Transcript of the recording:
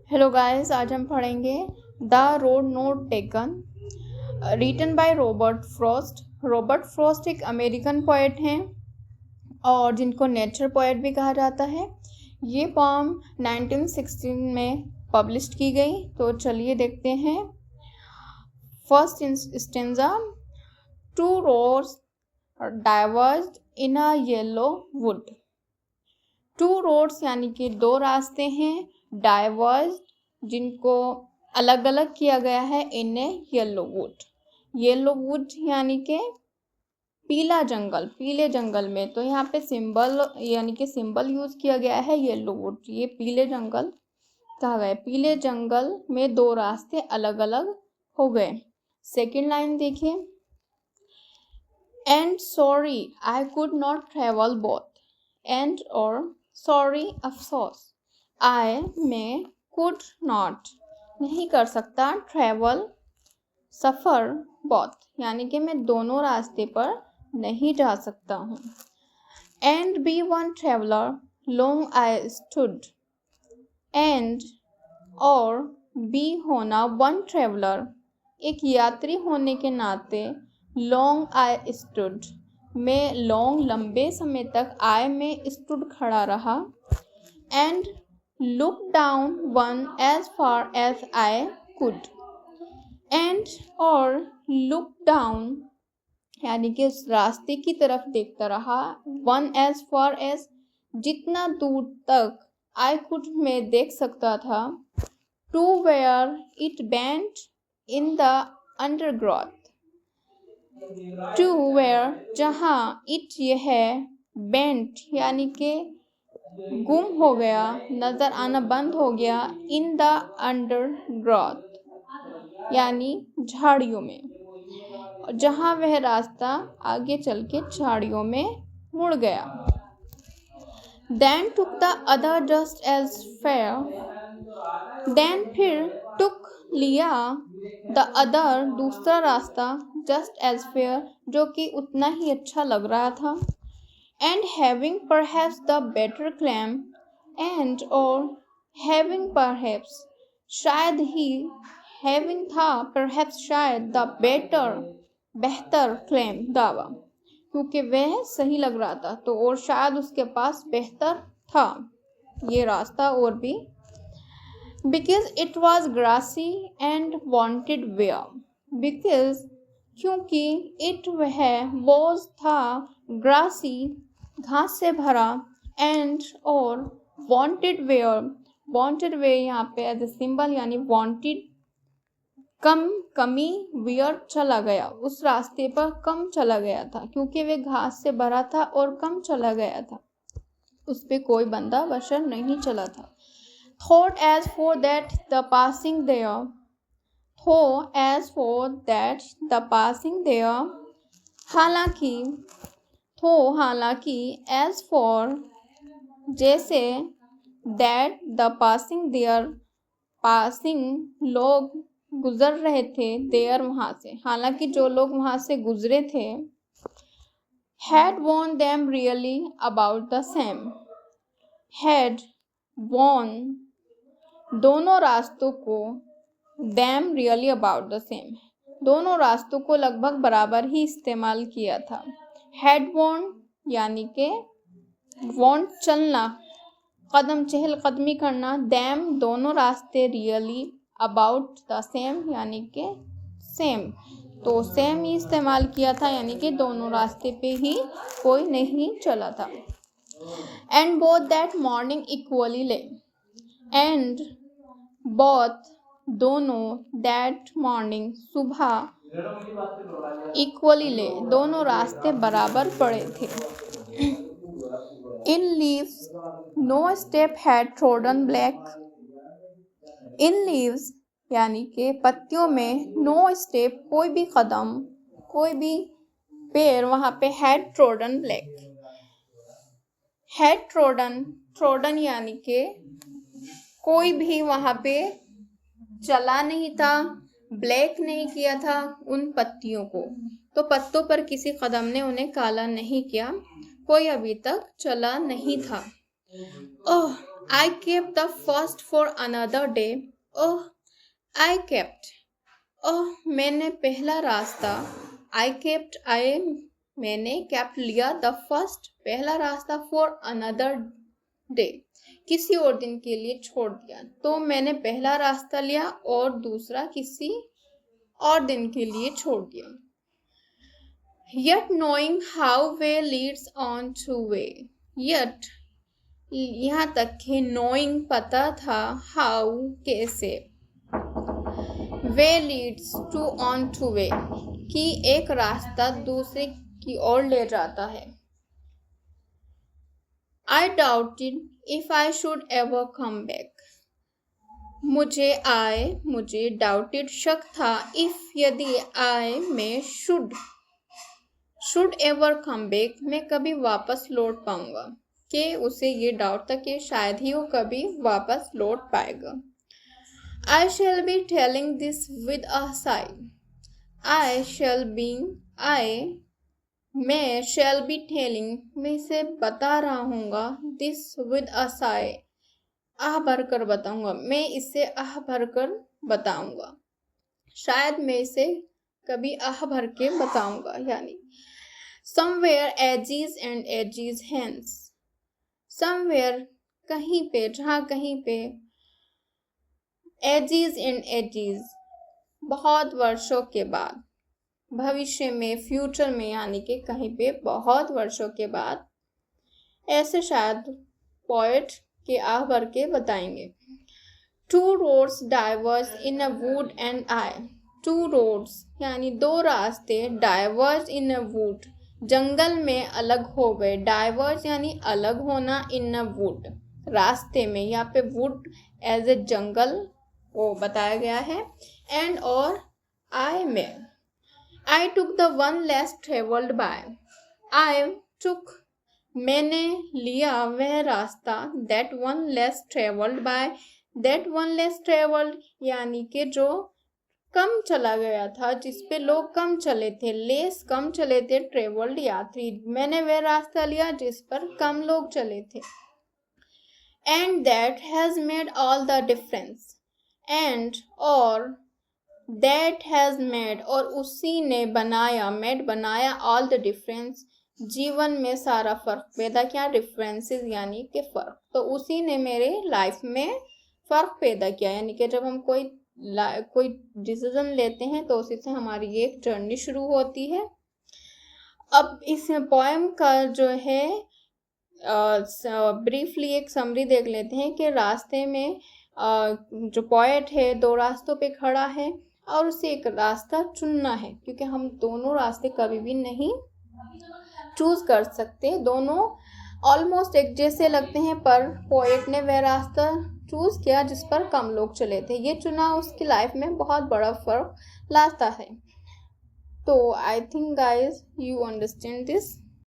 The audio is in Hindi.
हेलो गाइस, आज हम पढ़ेंगे the road not taken, written by Robert Frost. Robert Frost एक अमेरिकन पोएट हैं और जिनको नेचर पोएट भी कहा जाता है। ये पोएम 1916 में पब्लिश की गई। तो चलिए देखते हैं। First stanza, two roads डाइवर्ज्ड in a yellow would. Two roads यानी कि दो रास्ते हैं, डाइवर्ज जिनको अलग अलग किया गया है, इन ए येलो वुड। येलो वुड यानी कि पीला जंगल, पीले जंगल में। तो यहाँ पे सिंबल यानी कि सिंबल यूज किया गया है येलो वुड, ये पीले जंगल कहा गया। पीले जंगल में दो रास्ते अलग अलग हो गए। सेकेंड लाइन देखिए, and sorry I could not travel both. And और सॉरी अफसोस, आई में कुड नॉट नहीं कर सकता, ट्रेवल सफ़र बोथ यानी कि मैं दोनों रास्ते पर नहीं जा सकता हूँ। And be one traveller long I stood. And और बी होना वन ट्रेवलर एक यात्री होने के नाते, लॉन्ग आई स्टूड में लॉन्ग लंबे समय तक, आई में स्टूड खड़ा रहा। And look down one as far as I could. And और लुक डाउन यानी कि उस रास्ते की तरफ देखता रहा, वन एज फार एज जितना दूर तक, आई कुड में देख सकता था, to where it bent in the undergrowth. To where जहाँ, इट यह बेंट यानी कि गुम हो गया, नजर आना बंद हो गया, इन द अंडरग्रोथ यानी झाड़ियों में, जहाँ वह रास्ता आगे चल के झाड़ियों में मुड़ गया। Then took the other just as fair. Then फिर टुक लिया, द अदर दूसरा रास्ता, जस्ट एज फेयर जो कि उतना ही अच्छा लग रहा था। And having perhaps the better claim. And और हैविंग परहैप्स शायद ही, हैविंग था, परहैप्स शायद, द बेटर बेहतर क्लेम दावा, क्योंकि वह सही लग रहा था तो, और शायद उसके पास बेहतर था ये रास्ता और भी। Because it was grassy and wanted wear. Because क्योंकि, इट वह, वॉज था, ग्रासी घास से भरा, एंड और वॉन्टेड वेयर, वॉन्टेड वे यहाँ पे एज ए सिंबल यानी वॉन्टेड कमी, वेयर चला गया, उस रास्ते पर कम चला गया था, क्योंकि वे घास से भरा था और कम चला गया था, उस पर कोई बंदा बशर नहीं चला था। Though as for that the passing there. Though as for that the passing there हालांकि, थो हालांकि, एज फॉर जैसे, that the passing there passing लोग गुजर रहे थे, देयर वहाँ से, हालांकि जो लोग वहाँ से गुजरे थे, had worn them really about the same. Had worn दोनों रास्तों को, them really about the same दोनों रास्तों को लगभग बराबर ही इस्तेमाल किया था। हैड वॉन यानी कि वॉन्ट चलना, कदम चहलकदमी करना, देम दोनों रास्ते, रियली अबाउट द सेम यानी कि सेम, तो सेम ही इस्तेमाल किया था यानी कि दोनों रास्ते पे ही कोई नहीं चला था। And both that morning equally lay. And both दोनों, दैट मॉर्निंग सुबह, इक्वली ले दोनों रास्ते बराबर पड़े थे। In leaves no step had trodden black. In leaves यानी कि पत्तियों में, नो स्टेप कोई भी कदम, कोई भी पेड़ वहाँ पे, had trodden black. Had trodden, trodden यानी कि कोई भी वहाँ पे चला नहीं था, ब्लैक नहीं किया था उन पत्तियों को, तो पत्तों पर किसी कदम ने उन्हें काला नहीं किया, कोई अभी तक चला नहीं था। ओह I kept the first for another day. Oh, I kept. Oh, मैंने पहला रास्ता. I kept. मैंने kept लिया. The first पहला रास्ता for another day किसी और दिन के लिए छोड़ दिया. तो मैंने पहला रास्ता लिया और दूसरा किसी और दिन के लिए छोड़ दिया. Yet knowing how way leads on to way. Yet यहाँ तक कि knowing पता था, how कैसे, way leads to on to way कि एक रास्ता दूसरे की ओर ले जाता है. I doubted if I should ever come back. मुझे doubted शक था, if यदि मैं should ever come back मैं कभी वापस लौट पाऊंगा. कि उसे ये डाउट था कि शायद ही वो कभी वापस लौट पाएगा. I shall be telling this with a sigh. मैं shall be telling मैं इसे बता रहा हूँगा this with a sigh आह भरकर बताऊंगा. मैं इसे आह भरकर बताऊंगा. शायद मैं इसे कभी आह भर के बताऊंगा. यानी somewhere edges and edges hence. somewhere कहीं पे, जहाँ कहीं पे, edges and edges बहुत वर्षों के बाद, भविष्य में, फ्यूचर में, यानी कि कहीं पे बहुत वर्षों के बाद, ऐसे शायद पोएट के आह भर के बताएंगे. Two roads diverged in a wood and I. Two roads यानी दो रास्ते, diverged in a wood जंगल में अलग हो गए. डाइवर्स यानी अलग होना, इन अ वुड रास्ते में. यहाँ पे वुड एज ए जंगल वो बताया गया है. एंड और I took the one less travelled by. I took मैंने लिया वह रास्ता, that one less travelled by. That one less travelled यानी कि जो कम चला गया था, जिस पे लोग कम चले थे. लेस कम चले थे, ट्रेवल्ड यात्री. मैंने वह रास्ता लिया जिस पर कम लोग चले थे. And that has made all the difference. And और दैट हैज मेड और उसी ने बनाया, मेड बनाया, ऑल द डिफरेंस जीवन में सारा फर्क पैदा किया. डिफरेंसेस यानी कि फर्क. तो उसी ने मेरे लाइफ में फर्क पैदा किया. यानी कि जब हम कोई डिसीजन लेते हैं तो उसी से हमारी एक जर्नी शुरू होती है. अब इस पोएम का जो है ब्रीफली एक समरी देख लेते हैं कि रास्ते में जो पोएट है दो रास्तों पे खड़ा है और उसे एक रास्ता चुनना है, क्योंकि हम दोनों रास्ते कभी भी नहीं चूज कर सकते. दोनों ऑलमोस्ट एक जैसे लगते हैं, पर पोएट ने वह रास्ता चूज किया जिस पर कम लोग चले थे. ये चुनाव उसकी लाइफ में बहुत बड़ा फर्क लाता है. तो I think guys you understand this.